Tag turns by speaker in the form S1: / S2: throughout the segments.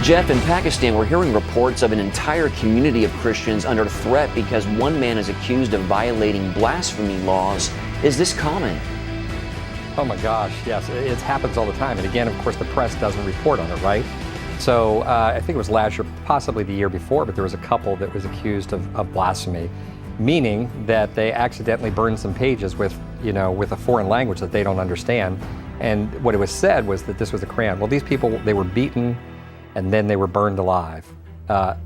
S1: Jeff, in Pakistan, we're hearing reports of an entire community of Christians under threat because one man is accused of violating blasphemy laws. Is this common?
S2: Oh my gosh, yes, it happens all the time. And again, of course, the press doesn't report on it, right? So I think it was last year, possibly the year before, but there was a couple that was accused of blasphemy, meaning that they accidentally burned some pages with a foreign language that they don't understand. And what it was said was that this was the Quran. Well, these people, they were beaten and then they were burned alive.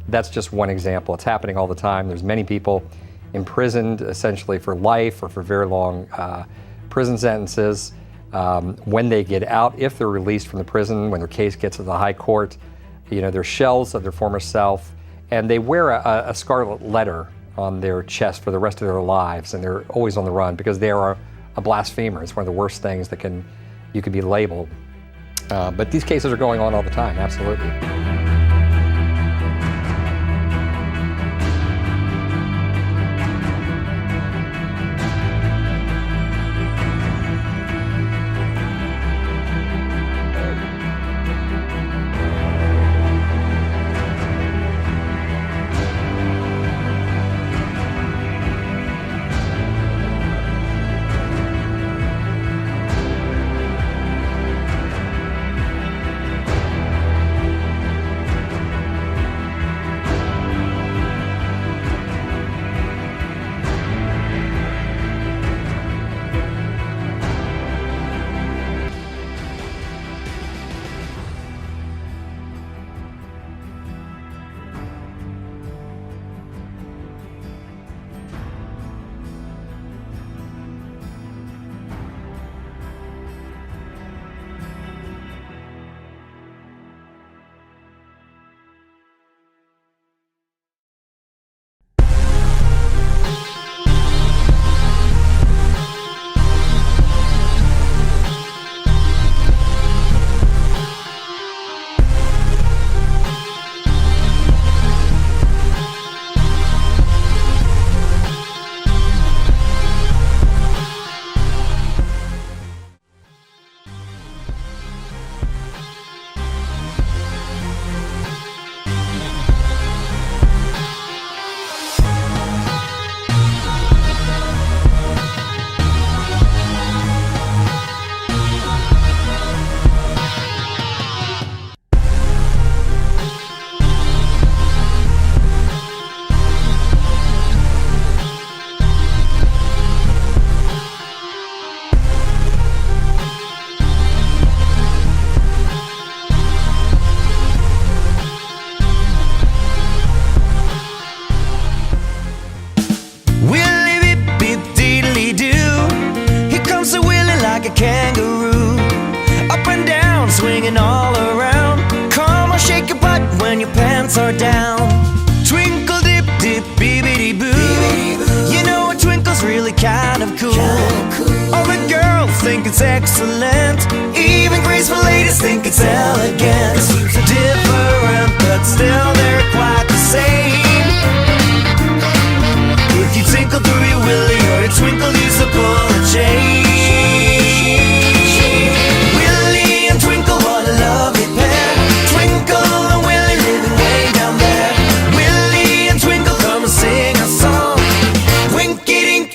S2: That's just one example. It's happening all the time. There's many people imprisoned essentially for life or for very long prison sentences. When they get out, if they're released from the prison, when their case gets to the high court, they're shells of their former self, and they wear a scarlet letter on their chest for the rest of their lives, and they're always on the run because they are a blasphemer. It's one of the worst things that you could be labeled. But these cases are going on all the time, absolutely.
S3: Kangaroo, up and down, swinging all around. Come on, shake your butt when your pants are down. Twinkle, dip, dip, bibbidi boo. You know a twinkle's really kind of cool. All the girls think it's excellent. Even graceful ladies think it's elegant. Different, but still they're quite the same. If you twinkle through your willy or a twinkle, use the bullet chain.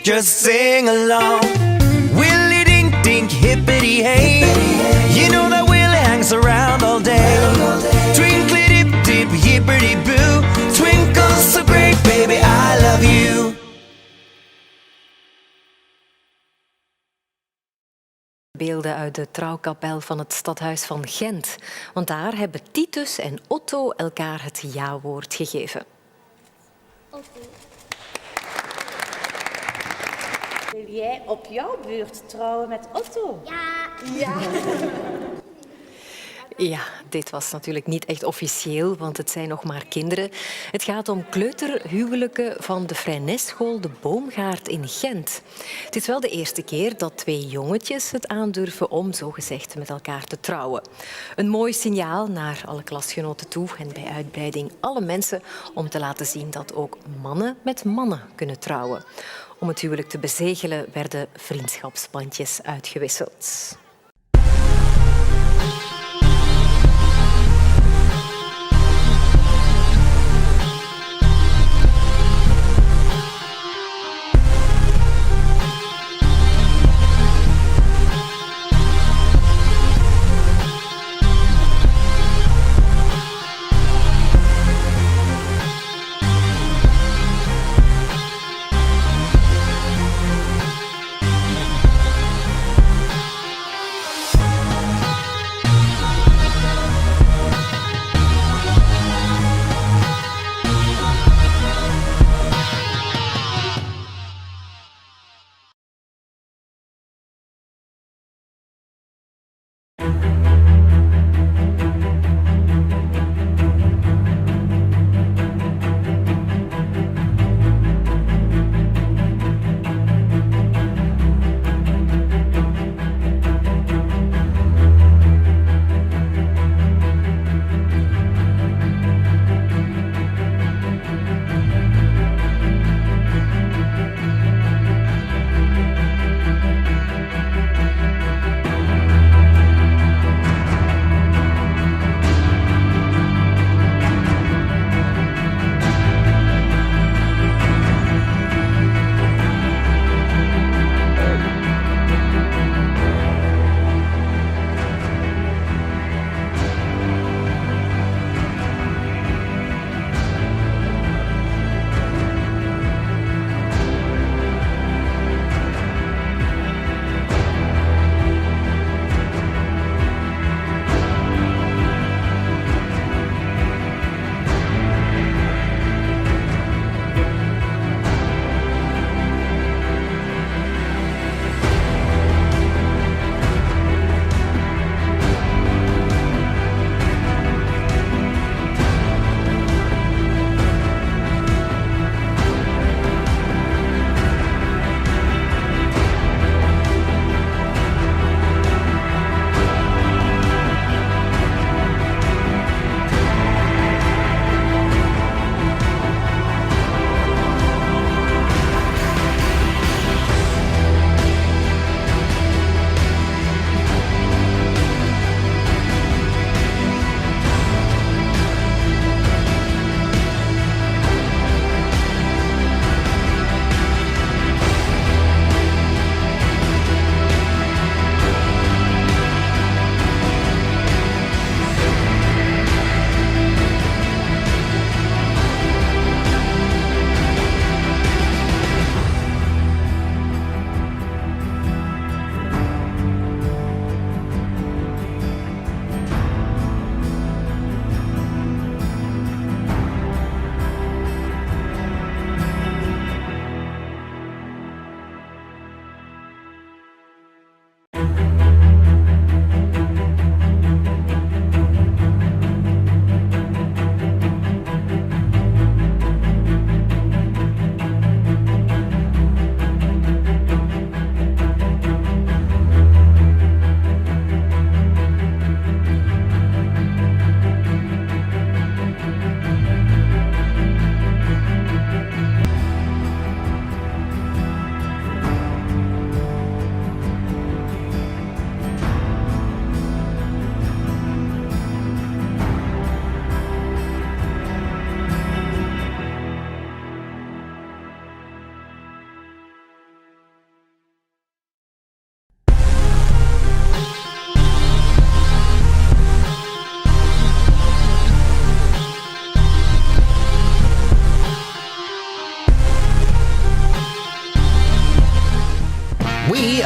S3: Just sing along. Willy dink dink hippity hey. You know that Willy hangs around all day. Twinkly dip dip yippity boo. Twinkle so great baby I love you.
S4: Beelden uit de trouwkapel van het stadhuis van Gent. Want daar hebben Titus en Otto elkaar het ja-woord gegeven.
S5: Otto. Wil jij op jouw beurt trouwen met Otto?
S6: Ja.
S5: Ja.
S4: Ja, dit was natuurlijk niet echt officieel, want het zijn nog maar kinderen. Het gaat om kleuterhuwelijken van de Freineschool De Boomgaard in Gent. Het is wel de eerste keer dat 2 jongetjes het aandurven om zogezegd met elkaar te trouwen. Een mooi signaal naar alle klasgenoten toe en bij uitbreiding alle mensen om te laten zien dat ook mannen met mannen kunnen trouwen. Om het huwelijk te bezegelen werden vriendschapsbandjes uitgewisseld.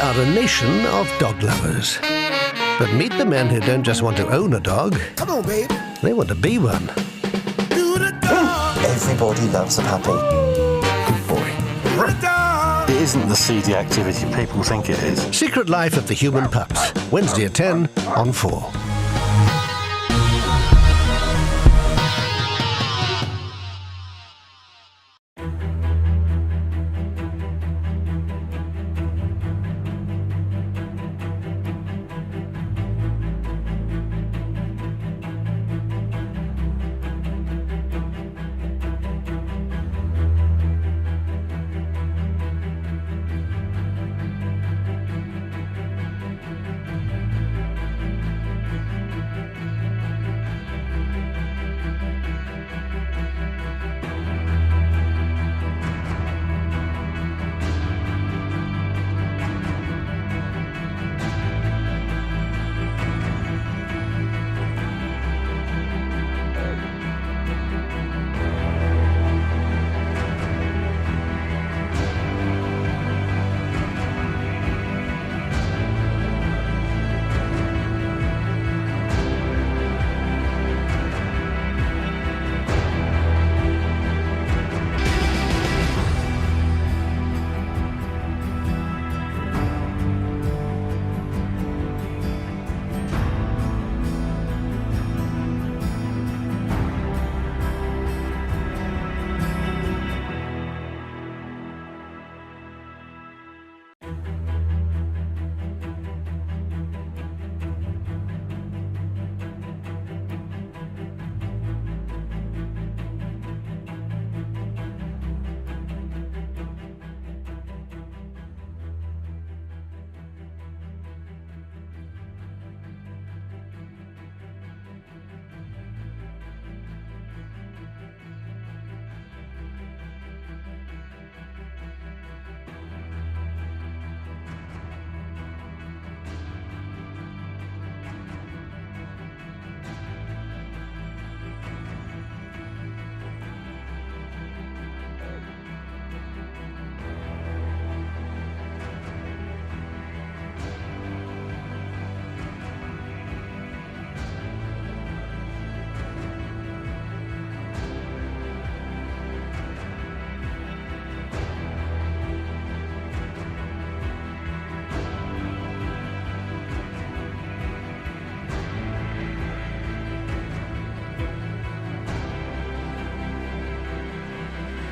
S6: are a nation of dog lovers. But meet the men who don't just want to own a dog.
S7: Come on, babe.
S6: They want to be one.
S8: Everybody loves a puppy. Good boy. It isn't the seedy activity people think it is.
S6: Secret Life of the Human Pups. Wednesday at 10 on 4.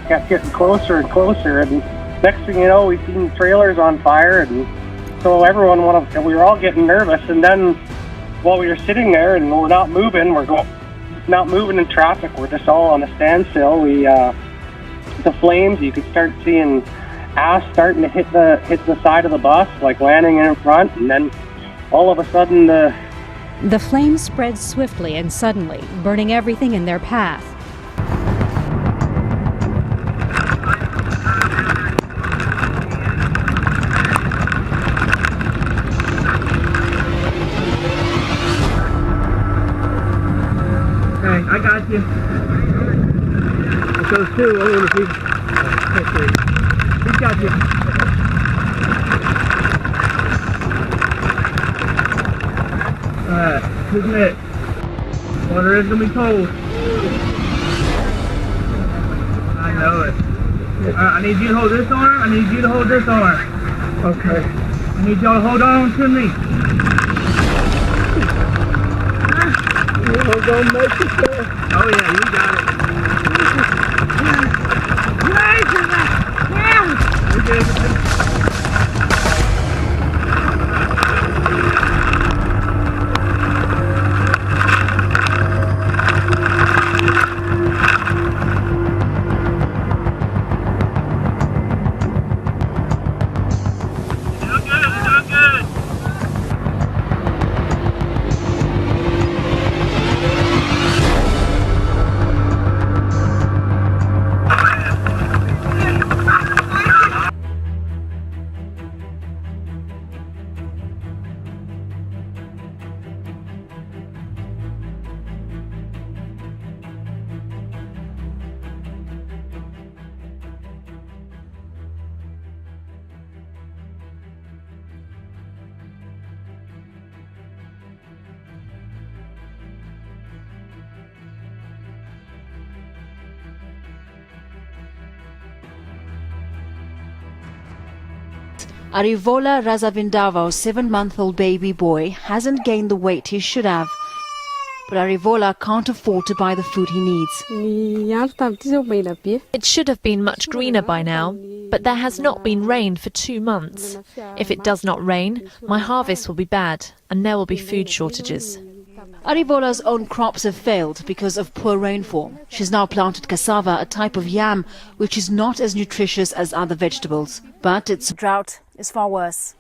S9: Kept getting closer and closer, and next thing you know, we seen trailers on fire, and so we were all getting nervous. And then while we were sitting there and we're not moving in traffic, we're just all on a standstill. The flames, you could start seeing ash starting to hit the side of the bus, like landing in front, and then all of a sudden
S10: the flames spread swiftly and suddenly, burning everything in their path.
S9: I got you. It goes too. He's got you. Alright, who's next? Water is gonna be cold. I know it. Alright, I need you to hold this arm. I need you to hold this arm. Okay. I need y'all to hold on to me. We're gonna make it there. Oh yeah, you got it. We did it.
S7: Arivola Razavindava's 7-month-old baby boy hasn't gained the weight he should have. But Arivola can't afford to buy the food he needs.
S11: It should have been much greener by now, but there has not been rain for 2 months. If it does not rain, my harvest will be bad and there will be food shortages.
S7: Arivola's own crops have failed because of poor rainfall. She's now planted cassava, a type of yam, which is not as nutritious as other vegetables. But its drought is far worse.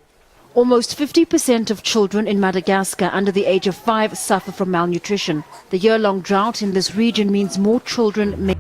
S7: Almost 50% of children in Madagascar under the age of 5 suffer from malnutrition. The year-long drought in this region means more children may...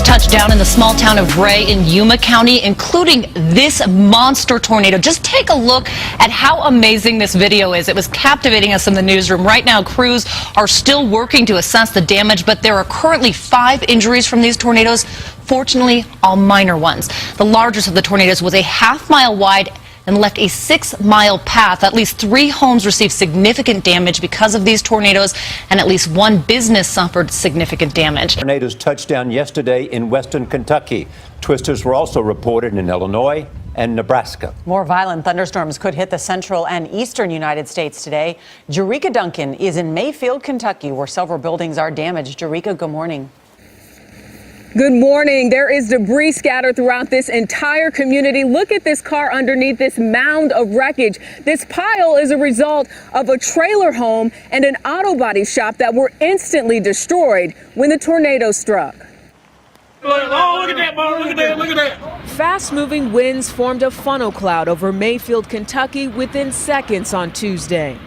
S12: Touched down in the small town of Ray in Yuma County, including this monster tornado. Just take a look at how amazing this video is. It was captivating us in the newsroom. Right now, crews are still working to assess the damage, but there are currently 5 injuries from these tornadoes. Fortunately, all minor ones. The largest of the tornadoes was a half-mile wide and left a 6-mile path. At least 3 homes received significant damage because of these tornadoes, and at least 1 business suffered significant damage.
S13: Tornadoes touched down yesterday in western Kentucky. Twisters were also reported in Illinois and Nebraska.
S14: More violent thunderstorms could hit the central and eastern United States today. Jerika Duncan is in Mayfield, Kentucky, where several buildings are damaged. Jerika, good morning.
S15: Good morning. There is debris scattered throughout this entire community. Look at this car underneath this mound of wreckage. This pile is a result of a trailer home and an auto body shop that were instantly destroyed when the tornado struck.
S16: Oh, look at that, Mark. Look at that, look at that.
S15: Fast-moving winds formed a funnel cloud over Mayfield, Kentucky within seconds on Tuesday.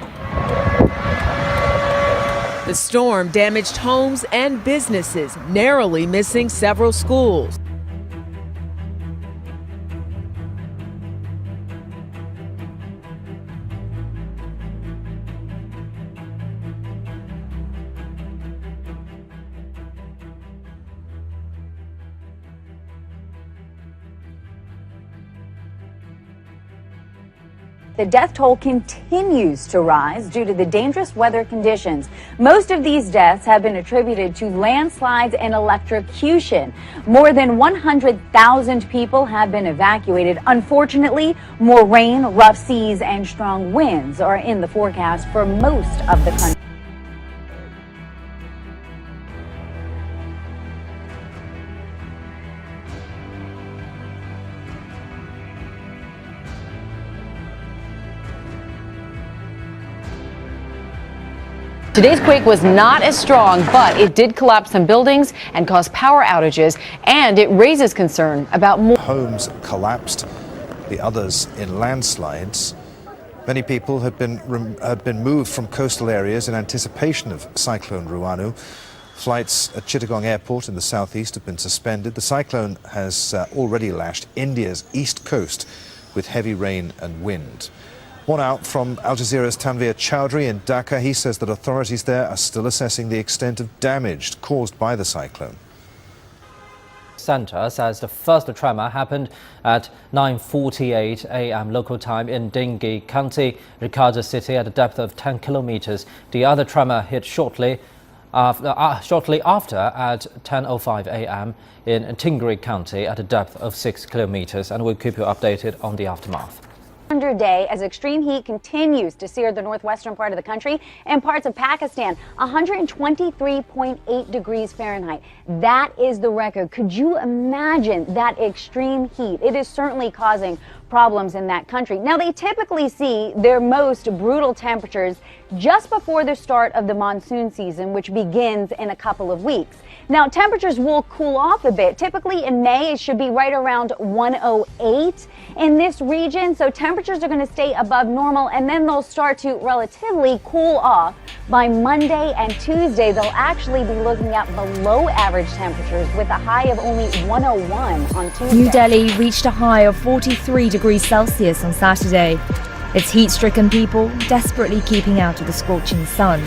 S15: The storm damaged homes and businesses, narrowly missing several schools.
S17: The death toll continues to rise due to the dangerous weather conditions. Most of these deaths have been attributed to landslides and electrocution. More than 100,000 people have been evacuated. Unfortunately, more rain, rough seas, and strong winds are in the forecast for most of the country.
S14: Today's quake was not as strong, but it did collapse some buildings and cause power outages, and it raises concern about more
S18: homes collapsed, the others in landslides. Many people had been moved from coastal areas in anticipation of Cyclone Ruanu. Flights at Chittagong Airport in the southeast have been suspended. The cyclone has already lashed India's east coast with heavy rain and wind. More now from Al Jazeera's Tanveer Chowdhury in Dhaka. He says that authorities there are still assessing the extent of damage caused by the cyclone.
S19: Center says the first tremor happened at 9:48 a.m. local time in Dingy County, Rikaza City, at a depth of 10 kilometers. The other tremor hit shortly after at 10:05 a.m. in Tingri County at a depth of 6 kilometers, and we'll keep you updated on the aftermath.
S17: Day as extreme heat continues to sear the northwestern part of the country and parts of Pakistan. 123.8 degrees Fahrenheit. That is the record. Could you imagine that extreme heat? It is certainly causing problems in that country. Now, they typically see their most brutal temperatures just before the start of the monsoon season, which begins in a couple of weeks. Now, temperatures will cool off a bit. Typically in May, it should be right around 108 in this region. So temperatures are going to stay above normal, and then they'll start to relatively cool off. By Monday and Tuesday, they'll actually be looking at below average temperatures with a high of only 101 on Tuesday.
S20: New Delhi reached a high of 43 degrees Celsius on Saturday. Its heat-stricken people desperately keeping out of the scorching sun.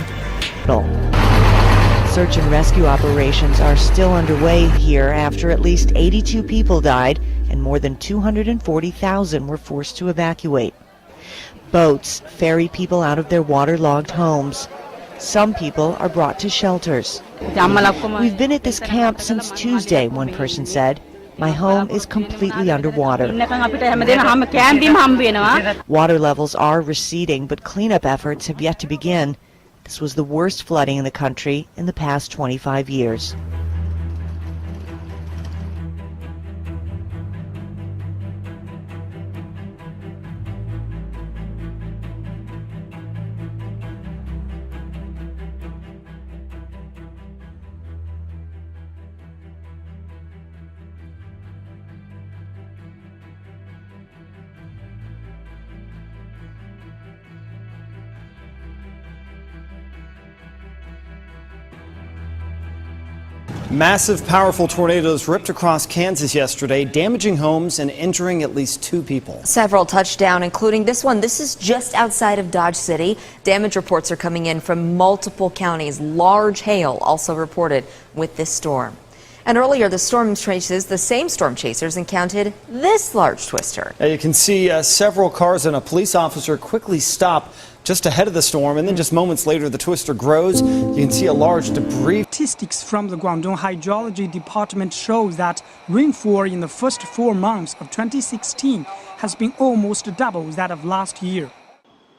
S21: Search and rescue operations are still underway here after at least 82 people died and more than 240,000 were forced to evacuate. Boats ferry people out of their waterlogged homes. Some people are brought to shelters. We've been at this camp since Tuesday, one person said. My home is completely underwater. Water levels are receding, but cleanup efforts have yet to begin. This was the worst flooding in the country in the past 25 years.
S22: Massive, powerful tornadoes ripped across Kansas yesterday, damaging homes and injuring at least 2 people.
S23: Several touched down, including this one. This is just outside of Dodge City. Damage reports are coming in from multiple counties. Large hail also reported with this storm. And earlier, the same storm chasers encountered this large twister.
S22: You can see several cars and a police officer quickly stop just ahead of the storm, and then just moments later, the twister grows. You can see a large debris.
S24: Statistics from the Guangdong Hydrology Department show that rainfall in the first 4 months of 2016 has been almost double that of last year.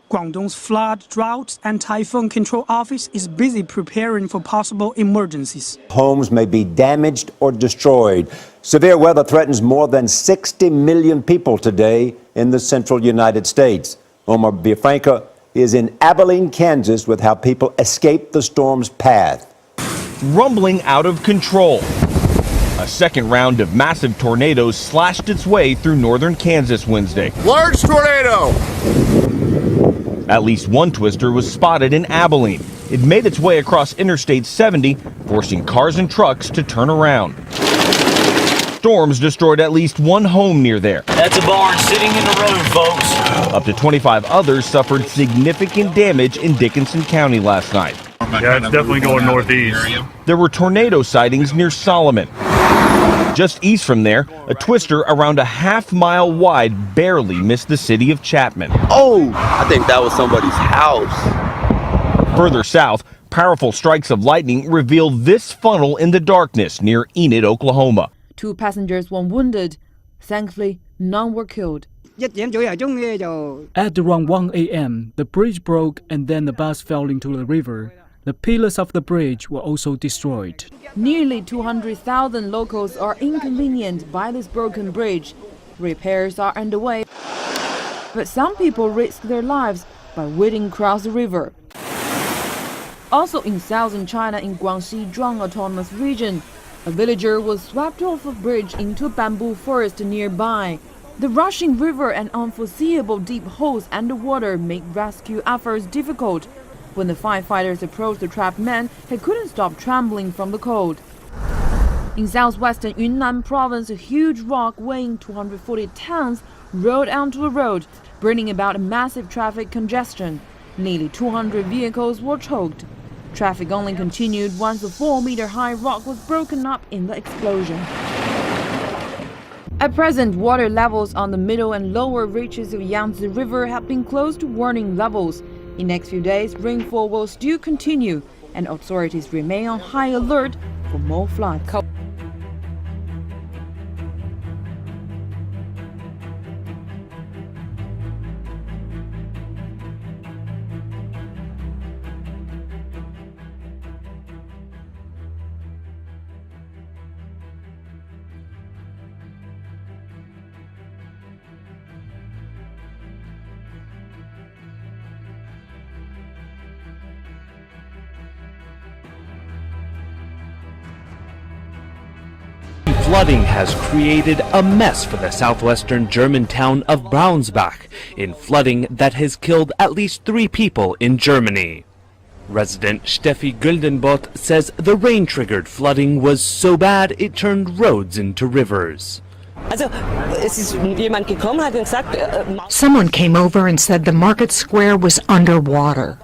S24: Guangdong's Flood, Drought and Typhoon Control Office is busy preparing for possible emergencies.
S13: Homes may be damaged or destroyed. Severe weather threatens more than 60 million people today in the central United States. Omar Biafranca is in Abilene, Kansas, with how people escaped the storm's path.
S25: Rumbling out of control. A second round of massive tornadoes slashed its way through northern Kansas Wednesday.
S26: Large tornado!
S25: At least one twister was spotted in Abilene. It made its way across Interstate 70, forcing cars and trucks to turn around. Storms destroyed at least one home near there.
S16: That's a barn sitting in the road, folks.
S25: Up to 25 others suffered significant damage in Dickinson County last night.
S16: Yeah, it's definitely going northeast.
S25: There were tornado sightings near Solomon. Just east from there, a twister around a half-mile wide barely missed the city of Chapman.
S26: Oh, I think that was somebody's house.
S25: Further south, powerful strikes of lightning revealed this funnel in the darkness near Enid, Oklahoma.
S20: 2 passengers were wounded. Thankfully, none were killed.
S27: At around 1 a.m., the bridge broke and then the bus fell into the river. The pillars of the bridge were also destroyed.
S20: Nearly 200,000 locals are inconvenienced by this broken bridge. Repairs are underway, but some people risk their lives by wading across the river. Also in southern China, in Guangxi Zhuang Autonomous Region, a villager was swept off a bridge into a bamboo forest nearby. The rushing river and unforeseeable deep holes underwater made rescue efforts difficult. When the firefighters approached the trapped man, he couldn't stop trembling from the cold. In southwestern Yunnan province, a huge rock weighing 240 tons rolled onto the road, bringing about a massive traffic congestion. Nearly 200 vehicles were choked. Traffic only continued once the 4-meter-high rock was broken up in the explosion. At present, water levels on the middle and lower reaches of Yangtze River have been close to warning levels. In the next few days, rainfall will still continue, and authorities remain on high alert for more floods.
S28: Flooding has created a mess for the southwestern German town of Braunschweig, in flooding that has killed at least 3 people in Germany. Resident Steffi Güldenbott says the rain-triggered flooding was so bad it turned roads into rivers.
S29: Someone came over and said the market square was underwater.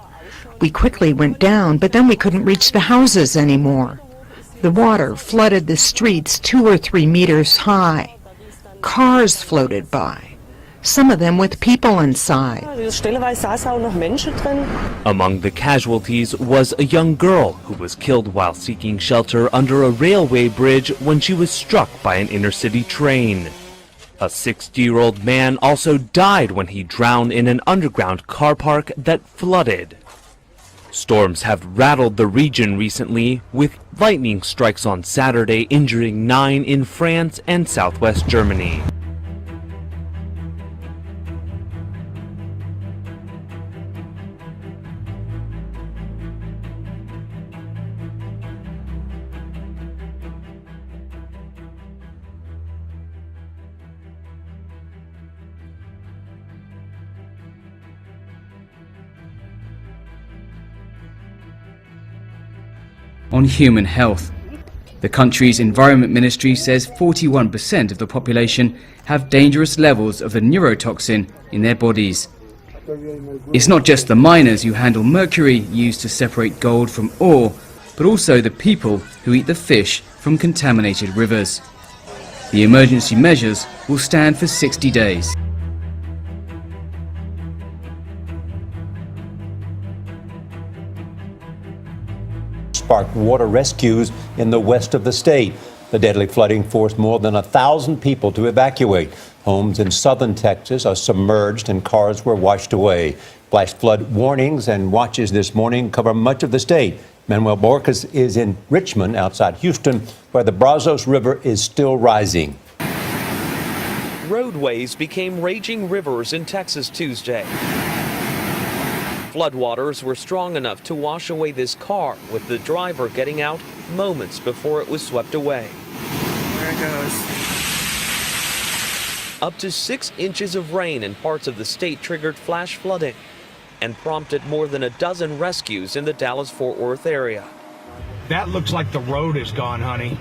S1: We quickly went down, but then we couldn't reach the houses anymore. The water flooded the streets 2 or 3 meters high. Cars floated by, some of them with people inside.
S28: Among the casualties was a young girl who was killed while seeking shelter under a railway bridge when she was struck by an inner-city train. A 60-year-old man also died when he drowned in an underground car park that flooded. Storms have rattled the region recently, with lightning strikes on Saturday injuring 9 in France and southwest Germany.
S2: On human health. The country's Environment Ministry says 41% of the population have dangerous levels of the neurotoxin in their bodies. It's not just the miners who handle mercury used to separate gold from ore, but also the people who eat the fish from contaminated rivers. The emergency measures will stand for 60 days.
S13: Sparked water rescues in the west of the state. The deadly flooding forced more than 1,000 people to evacuate. Homes in southern Texas are submerged and cars were washed away. Flash flood warnings and watches this morning cover much of the state. Manuel Borges is in Richmond, outside Houston, where the Brazos River is still rising.
S3: Roadways became raging rivers in Texas Tuesday. Floodwaters were strong enough to wash away this car, with the driver getting out moments before it was swept away.
S4: There it goes.
S3: Up to 6 inches of rain in parts of the state triggered flash flooding and prompted more than a dozen rescues in the Dallas-Fort Worth area.
S5: That looks like the road is gone, honey.